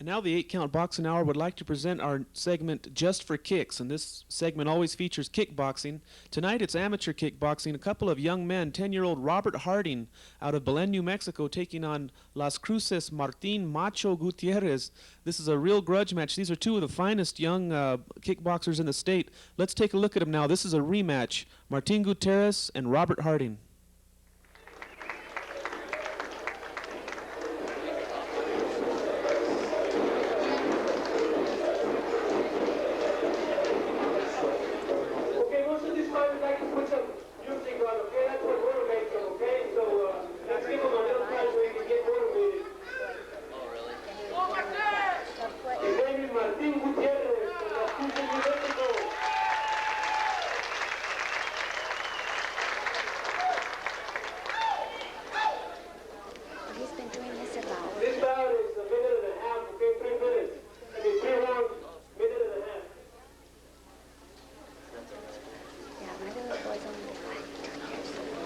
And now the 8-Count Boxing Hour would like to present our segment Just for Kicks, and this segment always features kickboxing. Tonight it's amateur kickboxing. A couple of young men, 10-year-old Robert Harding out of Belen, New Mexico, taking on Las Cruces Martin Macho Gutierrez. This is a real grudge match. These are two of the finest young kickboxers in the state. Let's take a look at them now. This is a rematch. Martin Gutierrez and Robert Harding.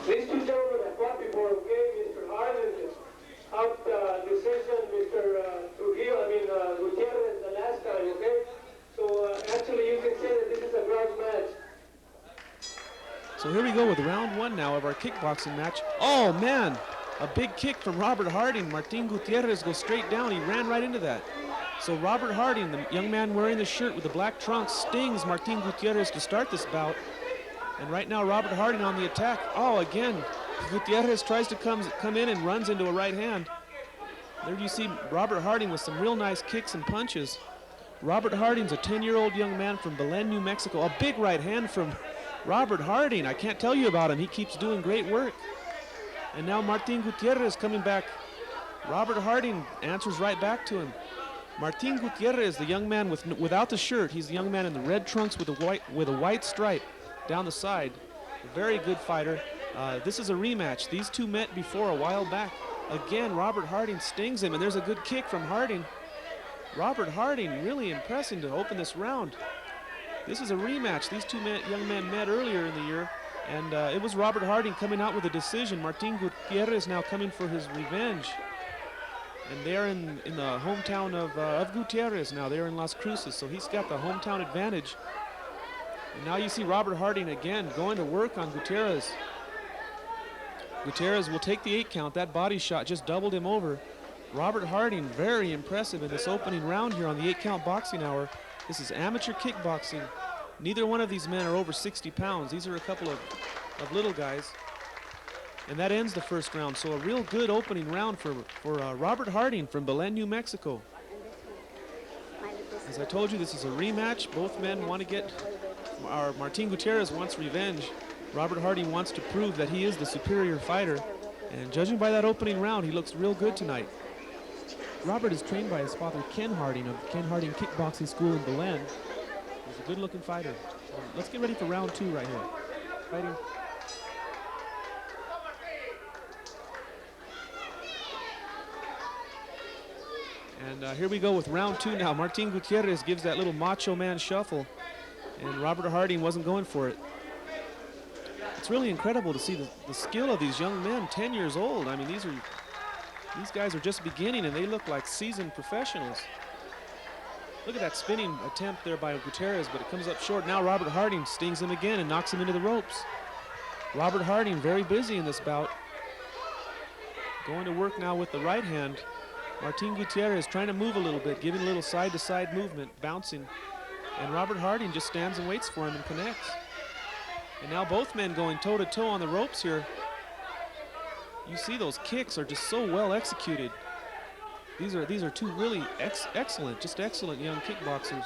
These two gentlemen have fought before, okay? Mr. Harding out decision, Mr. Gutierrez the last time, okay? So actually you can say that this is a grudge match. So here we go with round one now of our kickboxing match. Oh man, a big kick from Robert Harding. Martin Gutierrez goes straight down. He ran right into that. So Robert Harding, the young man wearing the shirt with the black trunks, stings Martin Gutierrez to start this bout. And right now Robert Harding on the attack. Oh, again, Gutierrez tries to come in and runs into a right hand. There you see Robert Harding with some real nice kicks and punches. Robert Harding's a 10-year-old young man from Belen, New Mexico. A big right hand from Robert Harding. I can't tell you about him. He keeps doing great work. And now Martin Gutierrez coming back. Robert Harding answers right back to him. Martin Gutierrez, the young man without the shirt. He's the young man in the red trunks with a white stripe down the side. A very good fighter. This is a rematch. These two met before a while back. Again, Robert Harding stings him, and there's a good kick from Harding. Robert Harding really impressing to open this round. This is a rematch. These two young men met earlier in the year, and it was Robert Harding coming out with a decision. Martin Gutierrez now coming for his revenge. And they're in the hometown of Gutierrez now. They're in Las Cruces, so he's got the hometown advantage. And now you see Robert Harding again going to work on Gutierrez. Gutierrez will take the 8 count. That body shot just doubled him over. Robert Harding, very impressive in this opening round here on the 8 count boxing hour. This is amateur kickboxing. Neither one of these men are over 60 pounds. These are a couple of little guys. And that ends the first round. So a real good opening round for Robert Harding from Belen, New Mexico. As I told you, this is a rematch. Both men want to get, Martin Gutierrez wants revenge. Robert Harding wants to prove that he is the superior fighter. And judging by that opening round, he looks real good tonight. Robert is trained by his father, Ken Harding, of Ken Harding Kickboxing School in Belen. He's a good-looking fighter. Let's get ready for round two right here. Fighting. And here we go with round two now. Martin Gutierrez gives that little macho man shuffle, and Robert Harding wasn't going for it. It's really incredible to see the skill of these young men, 10 years old. I mean, these guys are just beginning, and they look like seasoned professionals. Look at that spinning attempt there by Gutierrez, but it comes up short. Now Robert Harding stings him again and knocks him into the ropes. Robert Harding very busy in this bout. Going to work now with the right hand. Martin Gutierrez trying to move a little bit, giving a little side-to-side movement, bouncing. And Robert Harding just stands and waits for him and connects. And now both men going toe-to-toe on the ropes here. You see those kicks are just so well executed. These are two really excellent young kickboxers.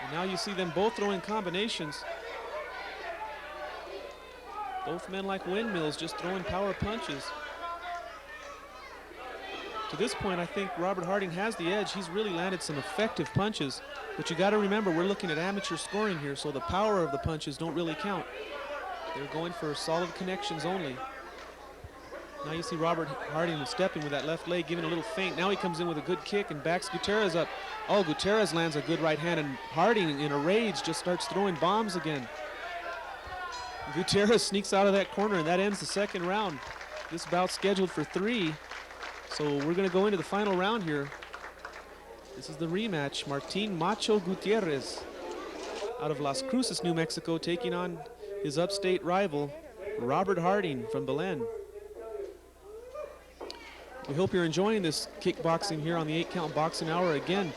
And now you see them both throwing combinations. Both men like windmills, just throwing power punches. To this point, I think Robert Harding has the edge. He's really landed some effective punches. But you got to remember, we're looking at amateur scoring here, so the power of the punches don't really count. They're going for solid connections only. Now you see Robert Harding stepping with that left leg, giving a little feint. Now he comes in with a good kick and backs Gutierrez up. Oh, Gutierrez lands a good right hand, and Harding, in a rage, just starts throwing bombs again. Gutierrez sneaks out of that corner, and that ends the second round. This bout's scheduled for 3. So we're going to go into the final round here. This is the rematch. Martin Macho Gutierrez out of Las Cruces, New Mexico, taking on his upstate rival, Robert Harding from Belen. We hope you're enjoying this kickboxing here on the 8-Count Boxing Hour. Again,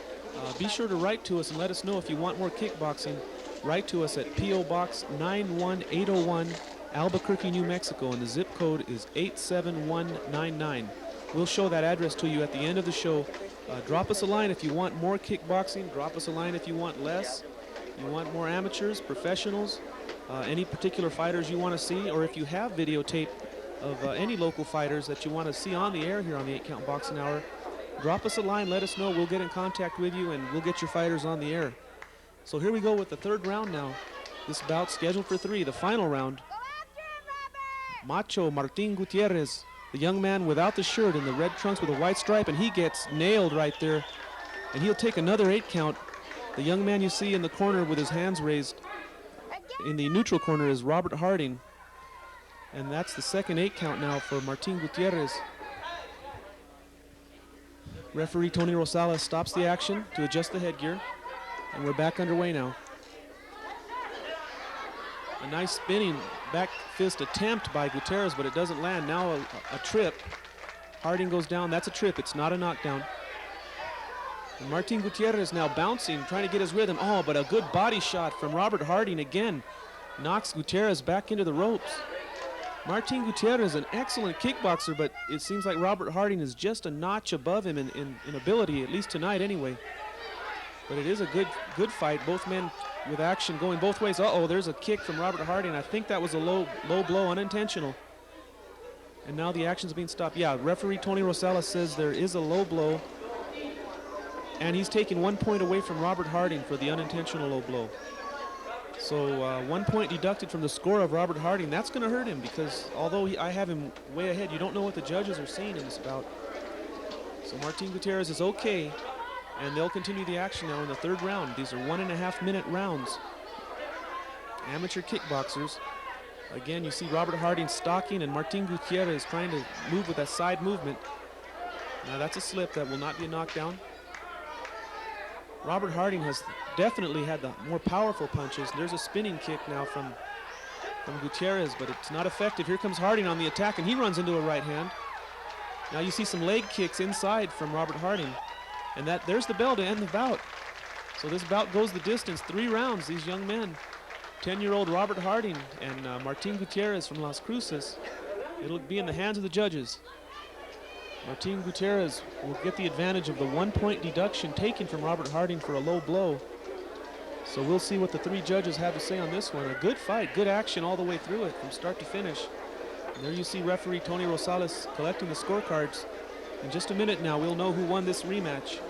be sure to write to us and let us know if you want more kickboxing. Write to us at P.O. Box 91801, Albuquerque, New Mexico, and the zip code is 87199. We'll show that address to you at the end of the show. Drop us a line if you want more kickboxing. Drop us a line if you want less. You want more amateurs, professionals, any particular fighters you want to see, or if you have videotape of any local fighters that you want to see on the air here on the 8-Count Boxing Hour, drop us a line, let us know. We'll get in contact with you, and we'll get your fighters on the air. So here we go with the third round now. This bout scheduled for 3, the final round. Macho Martin Gutierrez, the young man without the shirt in the red trunks with a white stripe, and he gets nailed right there. And he'll take another 8-count. The young man you see in the corner with his hands raised in the neutral corner is Robert Harding. And that's the second 8-count now for Martin Gutierrez. Referee Tony Rosales stops the action to adjust the headgear. And we're back underway now. A nice spinning back fist attempt by Gutierrez, but it doesn't land. Now a trip. Harding goes down. That's a trip. It's not a knockdown. And Martin Gutierrez now bouncing, trying to get his rhythm. Oh, but a good body shot from Robert Harding again. Knocks Gutierrez back into the ropes. Martin Gutierrez, an excellent kickboxer, but it seems like Robert Harding is just a notch above him in ability, at least tonight anyway. But it is a good fight. Both men with action going both ways. Uh-oh, there's a kick from Robert Harding. I think that was a low blow, unintentional. And now the action's being stopped. Yeah, referee Tony Rosales says there is a low blow. And he's taking 1 point away from Robert Harding for the unintentional low blow. So 1 point deducted from the score of Robert Harding. That's going to hurt him because although I have him way ahead, you don't know what the judges are seeing in this bout. So Martin Gutierrez is okay. And they'll continue the action now in the third round. These are 1.5-minute rounds. Amateur kickboxers. Again, you see Robert Harding stalking and Martin Gutierrez trying to move with that side movement. Now that's a slip. That will not be a knockdown. Robert Harding has definitely had the more powerful punches. There's a spinning kick now from Gutierrez, but it's not effective. Here comes Harding on the attack, and he runs into a right hand. Now you see some leg kicks inside from Robert Harding. And there's the bell to end the bout. So this bout goes the distance, 3 rounds. These young men, 10-year-old Robert Harding and Martin Gutierrez from Las Cruces. It'll be in the hands of the judges. Martin Gutierrez will get the advantage of the 1 point deduction taken from Robert Harding for a low blow. So we'll see what the 3 judges have to say on this one. A good fight, good action all the way through it from start to finish. And there you see referee Tony Rosales collecting the scorecards. In just a minute now, we'll know who won this rematch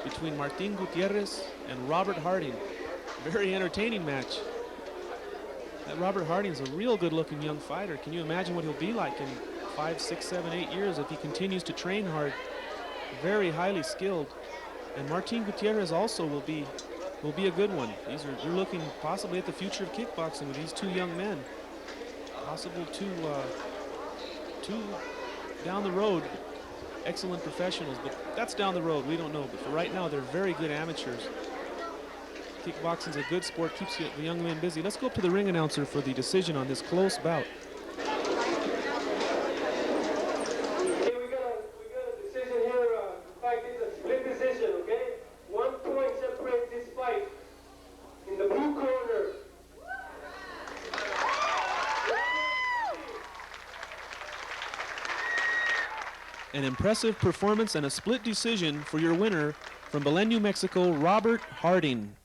between Martin Gutierrez and Robert Harding. Very entertaining match. That Robert Harding's a real good-looking young fighter. Can you imagine what he'll be like in 5, 6, 7, 8 years if he continues to train hard? Very highly skilled. And Martin Gutierrez also will be a good one. You're looking possibly at the future of kickboxing with these 2 young men. Possible two down the road. Excellent professionals, but that's down the road. We don't know, but for right now, they're very good amateurs. Kickboxing's a good sport, keeps the young men busy. Let's go up to the ring announcer for the decision on this close bout. Okay, we got a decision here. Fight is a split decision, okay? 1 point separates this fight. In the blue corner. An impressive performance and a split decision for your winner from Belen, New Mexico, Robert Harding.